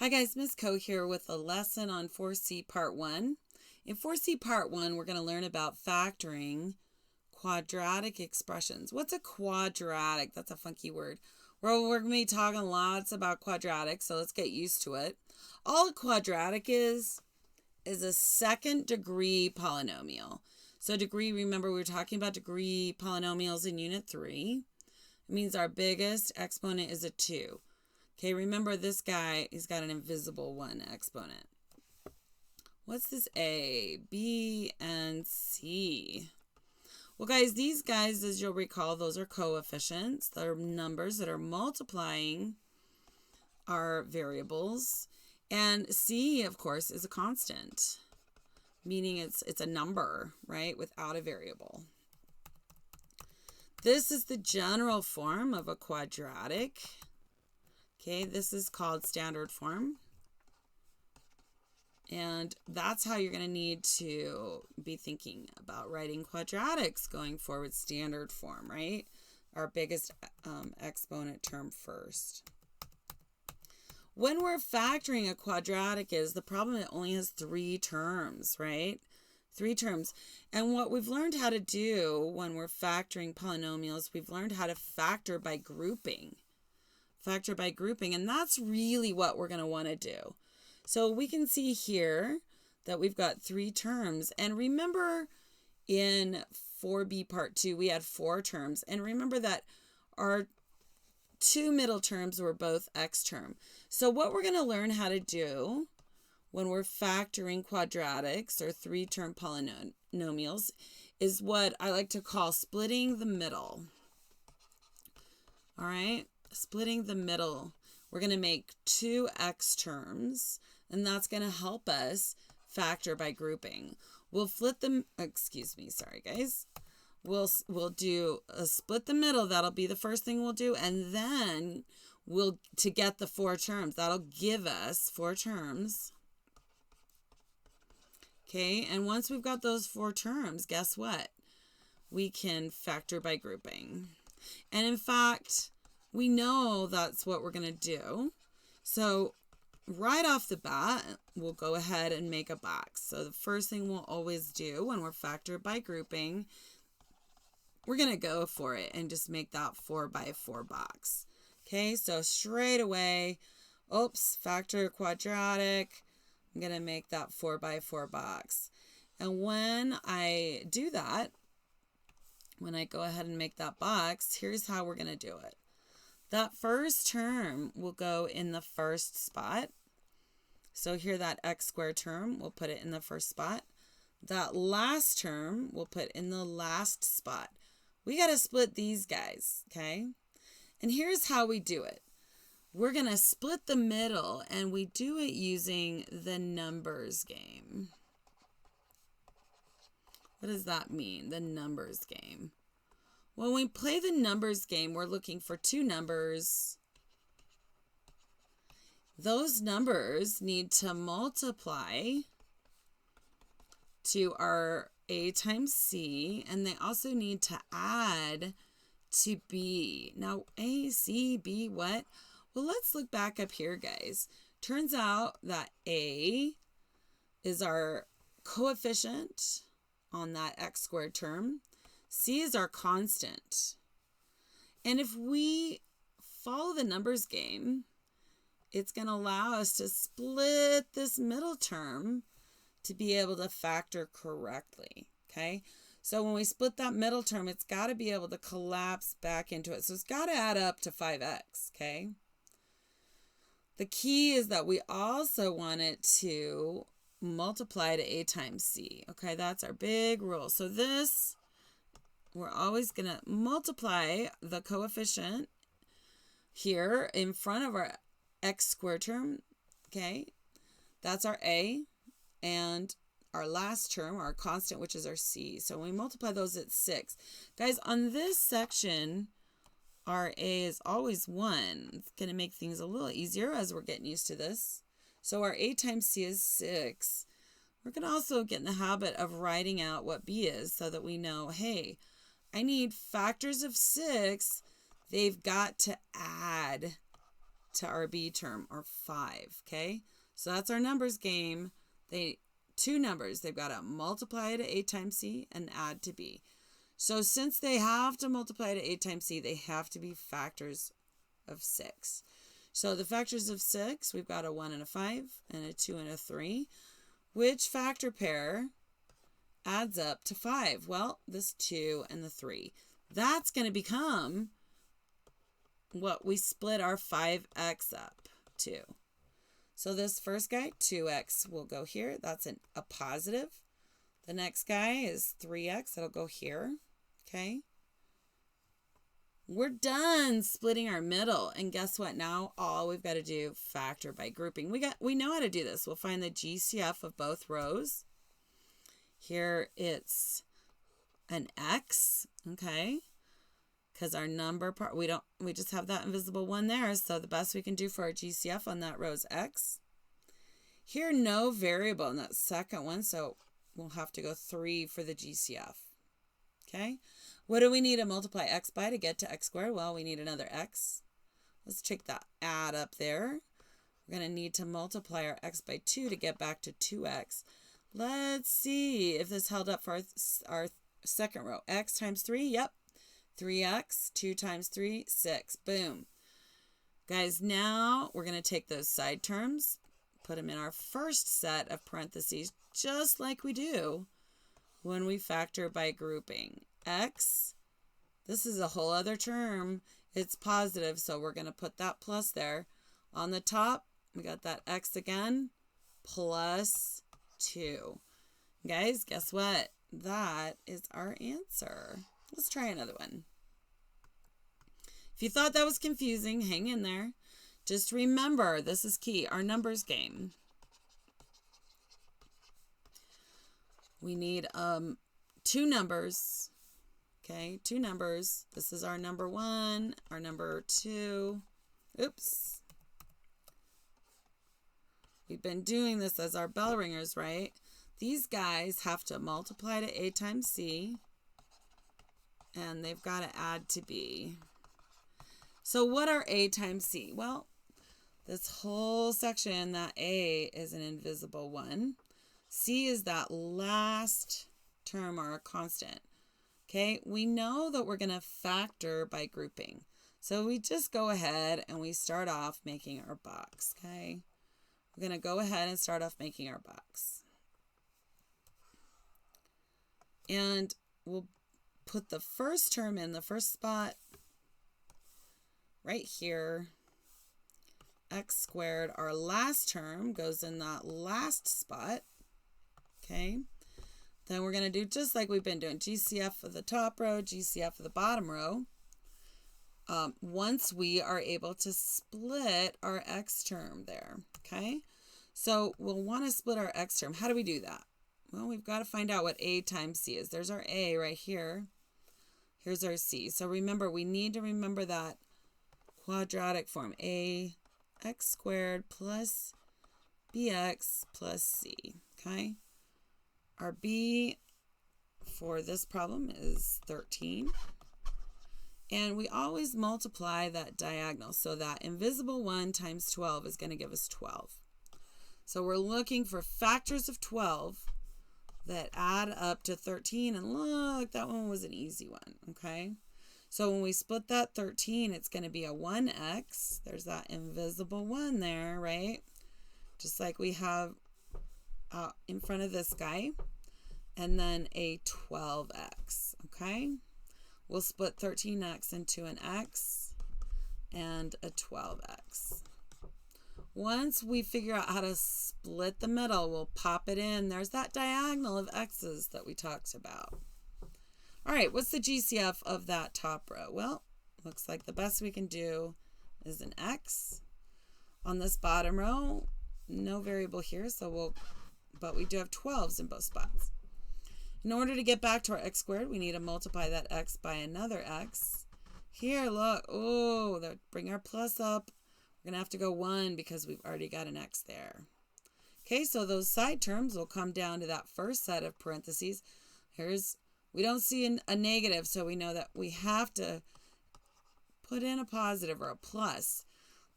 Hi guys, Ms. Co here with a lesson on 4C Part 1. In 4C Part 1, we're going to learn about factoring quadratic expressions. What's a quadratic? That's a funky word. We're going to be talking lots about quadratic, so let's get used to it. All a quadratic is a second degree polynomial. So degree, remember we were talking about degree polynomials in Unit 3. It means our biggest exponent is a 2. Okay, remember this guy, he's got an invisible 1 exponent. What's this A, B, and C? Well, guys, these guys, as you'll recall, those are coefficients. They're numbers that are multiplying our variables. And C, of course, is a constant, meaning it's a number, right, without a variable. This is the general form of a quadratic. Okay, this is called standard form. And that's how you're going to need to be thinking about writing quadratics going forward, standard form, right? Our biggest exponent term first. When we're factoring a quadratic the problem it only has 3 terms, right? 3 terms. And what we've learned how to do when we're factoring polynomials, we've learned how to factor by grouping. Factor by grouping, and that's really what we're going to want to do. So we can see here that we've got 3 terms, and remember in 4b part 2 we had 4 terms, and remember that our 2 middle terms were both x term. So what we're going to learn how to do when we're factoring quadratics or 3-term polynomials is what I like to call splitting the middle. All right? Splitting the middle. We're going to make 2 x terms, and that's going to help us factor by grouping. We'll flip them, sorry guys. We'll do a split the middle. That'll be the first thing we'll do, and then to get the 4 terms. That'll give us 4 terms. Okay, and once we've got those 4 terms, guess what? We can factor by grouping. And in fact, we know that's what we're going to do. So right off the bat, we'll go ahead and make a box. So the first thing we'll always do when we're factor by grouping, we're going to go for it and just make that 4 by 4 box. Okay, so straight away, factor quadratic. I'm going to make that 4 by 4 box. And when I do that, when I go ahead and make that box, here's how we're going to do it. That first term will go in the first spot. So here that x squared term, we'll put it in the first spot. That last term, we'll put in the last spot. We got to split these guys, okay? And here's how we do it. We're going to split the middle, and we do it using the numbers game. What does that mean, the numbers game? When we play the numbers game, we're looking for 2 numbers. Those numbers need to multiply to our A times C, and they also need to add to B. Now, A, C, B, what? Well, let's look back up here, guys. Turns out that A is our coefficient on that x squared term. C is our constant. And if we follow the numbers game, it's going to allow us to split this middle term to be able to factor correctly, okay? So when we split that middle term, it's got to be able to collapse back into it. So it's got to add up to 5x, okay? The key is that we also want it to multiply to A times C, okay? That's our big rule. So this, we're always going to multiply the coefficient here in front of our x squared term, okay? That's our A, and our last term, our constant, which is our C. So when we multiply those, it's 6. Guys, on this section, our A is always 1. It's going to make things a little easier as we're getting used to this. So our A times C is 6. We're going to also get in the habit of writing out what B is so that we know, hey, I need factors of 6. They've got to add to our B term, or 5, okay? So that's our numbers game. Two numbers, they've got to multiply to A times C and add to B. So since they have to multiply to A times C, they have to be factors of 6. So the factors of 6, we've got a 1 and a 5 and a 2 and a 3. Which factor pair adds up to 5? Well, this 2 and the 3. That's going to become what we split our 5x up to. So this first guy, 2x, will go here. That's a positive. The next guy is 3x. That'll go here. Okay. We're done splitting our middle. And guess what? Now all we've got to do, factor by grouping. We know how to do this. We'll find the GCF of both rows. Here it's an x, okay? Because our number part, we just have that invisible 1 there. So the best we can do for our GCF on that row is x. Here, no variable in that second one. So we'll have to go 3 for the GCF. Okay. What do we need to multiply x by to get to x squared? Well, we need another x. Let's take that add up there. We're going to need to multiply our x by 2 to get back to 2x. Let's see if this held up for our second row. X times 3, yep. 3x, 2 times 3, 6. Boom. Guys, now we're going to take those side terms, put them in our first set of parentheses, just like we do when we factor by grouping. X, this is a whole other term. It's positive, so we're going to put that plus there. On the top, we got that x again, plus 2. Guys, guess what? That is our answer. Let's try another one. If you thought that was confusing, hang in there. Just remember, this is key, our numbers game. We need 2 numbers. Okay, 2 numbers. This is our number 1, our number 2. Oops. We've been doing this as our bell ringers, right? These guys have to multiply to A times C, and they've got to add to B. So what are A times C? Well, this whole section, that A is an invisible 1. C is that last term, or a constant. Okay, we know that we're going to factor by grouping. So we just go ahead and we start off making our box, okay? We're going to go ahead and start off making our box. And we'll put the first term in the first spot right here. X squared, our last term, goes in that last spot, okay? Then we're going to do just like we've been doing, GCF for the top row, GCF for the bottom row. Once we are able to split our x term there, okay? So we'll want to split our x term. How do we do that? Well, we've got to find out what A times C is. There's our A right here. Here's our C. So remember, we need to remember that quadratic form. A x squared plus bx plus c, okay? Our b for this problem is 13. And we always multiply that diagonal. So that invisible 1 times 12 is going to give us 12. So we're looking for factors of 12 that add up to 13. And look, that one was an easy one, okay? So when we split that 13, it's going to be a 1x. There's that invisible 1 there, right? Just like we have in front of this guy. And then a 12x, okay? We'll split 13x into an x and a 12x. Once we figure out how to split the middle, we'll pop it in. There's that diagonal of x's that we talked about. All right, what's the GCF of that top row? Well, looks like the best we can do is an x. On this bottom row, no variable here, but we do have 12s in both spots. In order to get back to our x squared, we need to multiply that x by another x. Here, look, oh, bring our plus up. We're going to have to go 1 because we've already got an x there. Okay, so those side terms will come down to that first set of parentheses. We don't see a negative, so we know that we have to put in a positive or a plus.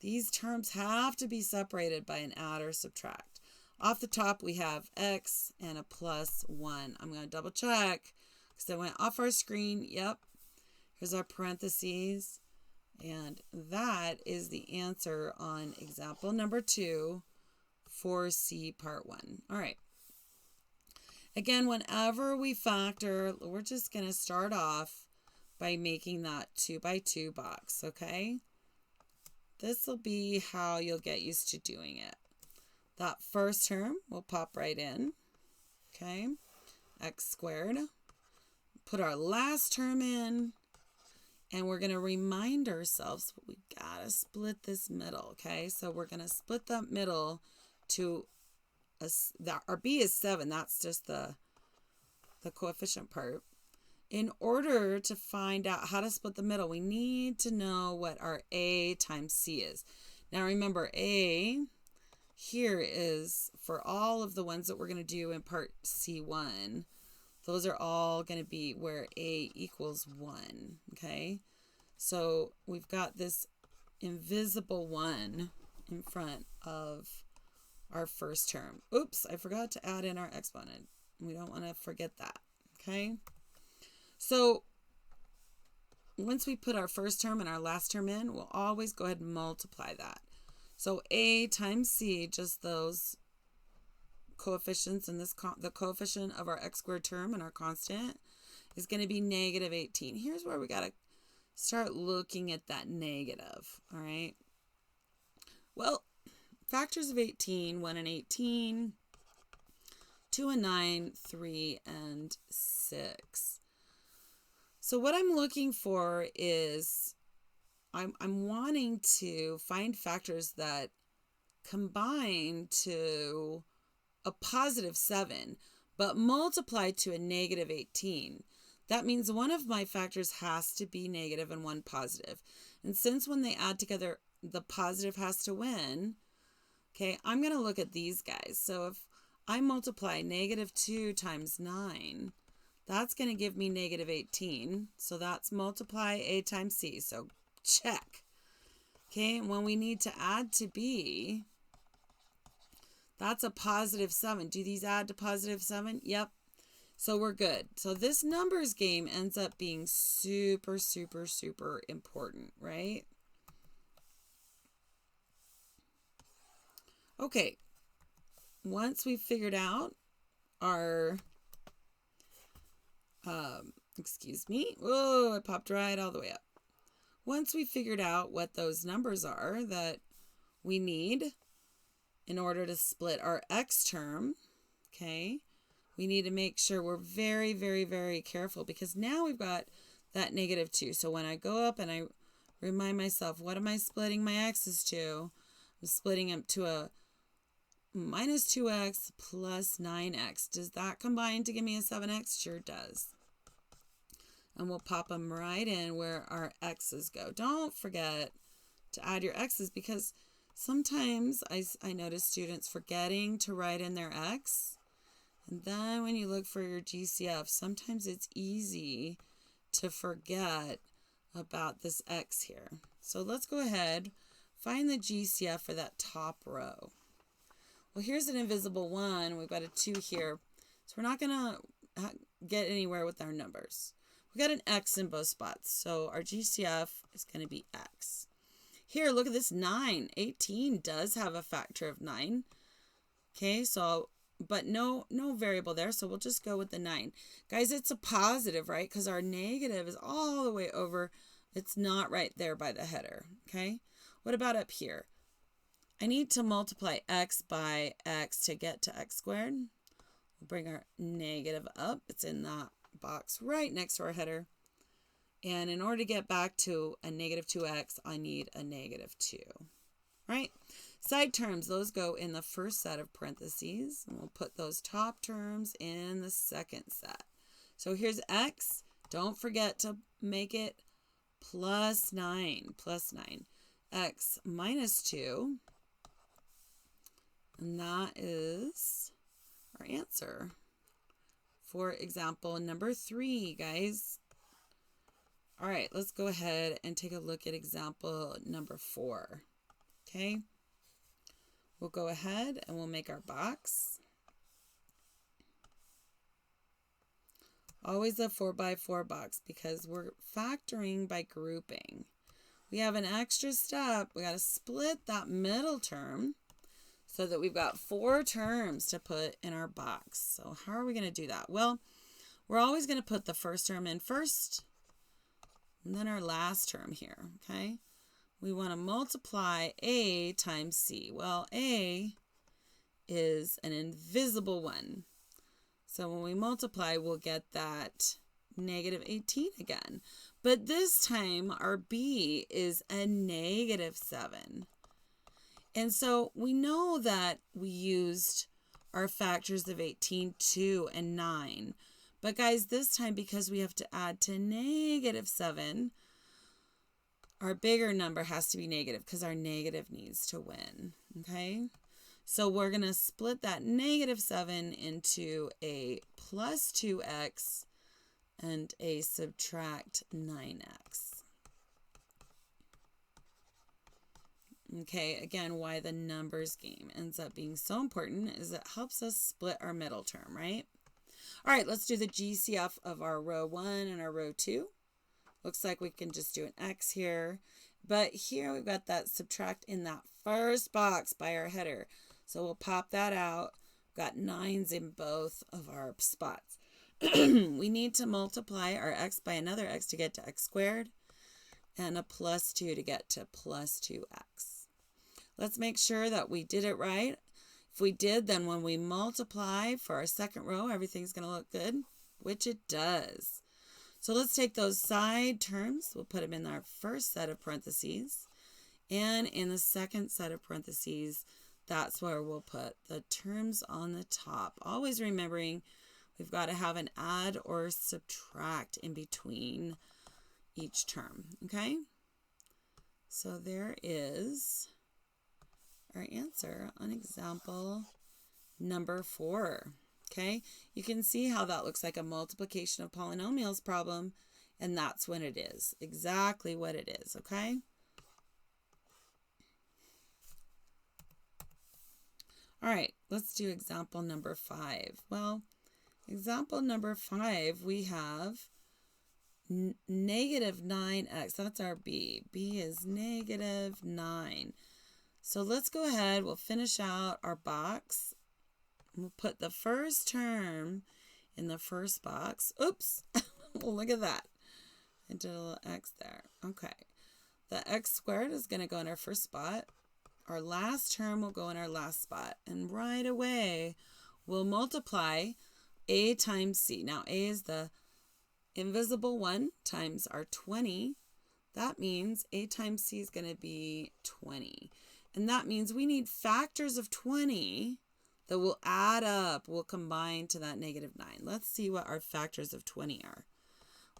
these terms have to be separated by an add or subtract. Off the top, we have x and a plus 1. I'm going to double check because I went off our screen. Yep. Here's our parentheses. And that is the answer on example number 2 for C part 1. All right. Again, whenever we factor, we're just going to start off by making that 2 by 2 box, okay? This will be how you'll get used to doing it. That first term will pop right in, okay? X squared. Put our last term in, and we're going to remind ourselves we got to split this middle, okay? So we're going to split that middle to our b is 7. That's just the coefficient part. In order to find out how to split the middle, we need to know what our a times c is. Now remember, a here is for all of the ones that we're going to do in part C1. Those are all going to be where a equals 1, okay? So we've got this invisible 1 in front of our first term. Oops, I forgot to add in our exponent. We don't want to forget that, okay? So once we put our first term and our last term in, we'll always go ahead and multiply that. So a times c, just those coefficients, and the coefficient of our x squared term and our constant is going to be negative 18. Here's where we got to start looking at that negative, all right? Well, factors of 18, 1 and 18, 2 and 9, 3 and 6. So what I'm looking for is I'm wanting to find factors that combine to a positive 7, but multiply to a negative 18. That means one of my factors has to be negative and one positive. And since when they add together, the positive has to win, okay, I'm going to look at these guys. So if I multiply negative 2 times 9, that's going to give me negative 18. So that's multiply a times c. So check. Okay, and when we need to add to b, that's a positive 7. Do these add to positive 7? Yep. So we're good. So this numbers game ends up being super, super, super important, right? Okay. Once we've figured out our, excuse me. Whoa, I popped right all the way up. Once we figured out what those numbers are that we need in order to split our x term, okay, we need to make sure we're very, very, very careful because now we've got that negative 2. So when I go up and I remind myself, what am I splitting my x's to? I'm splitting them to a minus 2x plus 9x. Does that combine to give me a 7x? Sure does. And we'll pop them right in where our x's go. Don't forget to add your x's because sometimes I notice students forgetting to write in their x. And then when you look for your GCF, sometimes it's easy to forget about this x here. So let's go ahead, find the GCF for that top row. Well, here's an invisible 1. We've got a 2 here. So we're not going to get anywhere with our numbers. We got an x in both spots. So our GCF is going to be x. Here, look at this 9. 18 does have a factor of 9. Okay, so, but no variable there. So we'll just go with the 9. Guys, it's a positive, right? Because our negative is all the way over. It's not right there by the header. Okay, what about up here? I need to multiply x by x to get to x squared. We'll bring our negative up. It's in that box right next to our header. And in order to get back to a negative 2x, I need a negative 2. Right? Side terms, those go in the first set of parentheses. And we'll put those top terms in the second set. So here's x. Don't forget to make it plus 9. Plus 9. X minus 2. And that is our answer for example number 3, guys. All right, let's go ahead and take a look at example number 4. Okay, we'll go ahead and we'll make our box. Always a 4x4 box because we're factoring by grouping. We have an extra step. We got to split that middle term so that we've got 4 terms to put in our box. So how are we going to do that? Well, we're always going to put the first term in first and then our last term here, okay? We want to multiply A times C. Well, A is an invisible one. So when we multiply, we'll get that negative 18 again. But this time, our B is a negative 7. And so we know that we used our factors of 18, 2, and 9. But guys, this time, because we have to add to negative 7, our bigger number has to be negative because our negative needs to win, okay? So we're going to split that negative 7 into a plus 2x and a subtract 9x. Okay, again, why the numbers game ends up being so important is it helps us split our middle term, right? All right, let's do the GCF of our row 1 and our row 2. Looks like we can just do an X here. But here we've got that subtract in that first box by our header. So we'll pop that out. We've got 9s in both of our spots. We need to multiply our x by another x to get to x squared and a plus 2 to get to plus 2x. Let's make sure that we did it right. If we did, then when we multiply for our second row, everything's going to look good, which it does. So let's take those side terms. We'll put them in our first set of parentheses. And in the second set of parentheses, that's where we'll put the terms on the top. Always remembering we've got to have an add or subtract in between each term, okay? So there is our answer on example number 4, okay? You can see how that looks like a multiplication of polynomials problem, and that's what it is, exactly what it is, okay? All right, let's do example number 5. Well, example number 5, we have negative 9x. That's our B. B is negative 9. So let's go ahead. We'll finish out our box. We'll put the first term in the first box. Oops. Look at that. I did a little X there. Okay. The x squared is going to go in our first spot. Our last term will go in our last spot. And right away, we'll multiply A times C. Now, A is the invisible one times our 20. That means A times C is going to be 20. And that means we need factors of 20 that will add up, will combine to that negative 9. Let's see what our factors of 20 are.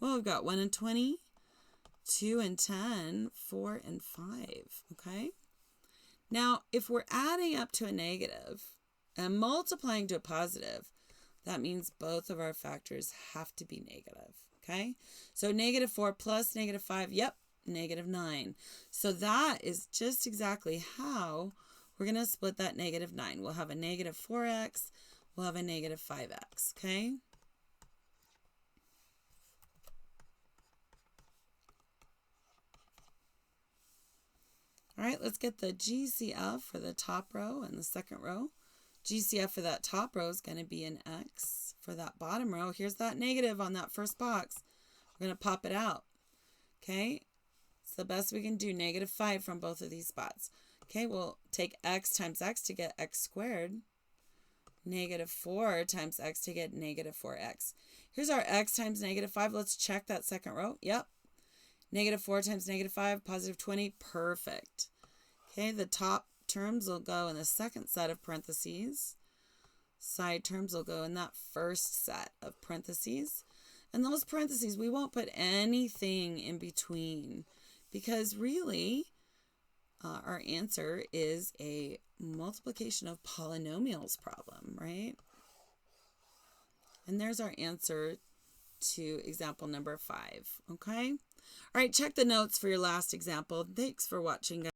Well, we've got 1 and 20, 2 and 10, 4 and 5, okay? Now, if we're adding up to a negative and multiplying to a positive, that means both of our factors have to be negative, okay? So negative 4 plus negative 5, yep, negative 9. So that is just exactly how we're going to split that negative 9. We'll have a negative 4x, we'll have a negative 5x, okay? All right, let's get the GCF for the top row and the second row. GCF for that top row is going to be an X. For that bottom row, here's that negative on that first box. We're going to pop it out. Okay, it's the best we can do, negative 5 from both of these spots. Okay, we'll take x times x to get x squared. Negative 4 times x to get negative 4x. Here's our x times negative 5. Let's check that second row. Yep. Negative 4 times negative 5, positive 20. Perfect. Okay, the top terms will go in the second set of parentheses. Side terms will go in that first set of parentheses. And those parentheses, we won't put anything in between because really our answer is a multiplication of polynomials problem, right? And there's our answer to example number 5, okay? All right, check the notes for your last example. Thanks for watching, guys.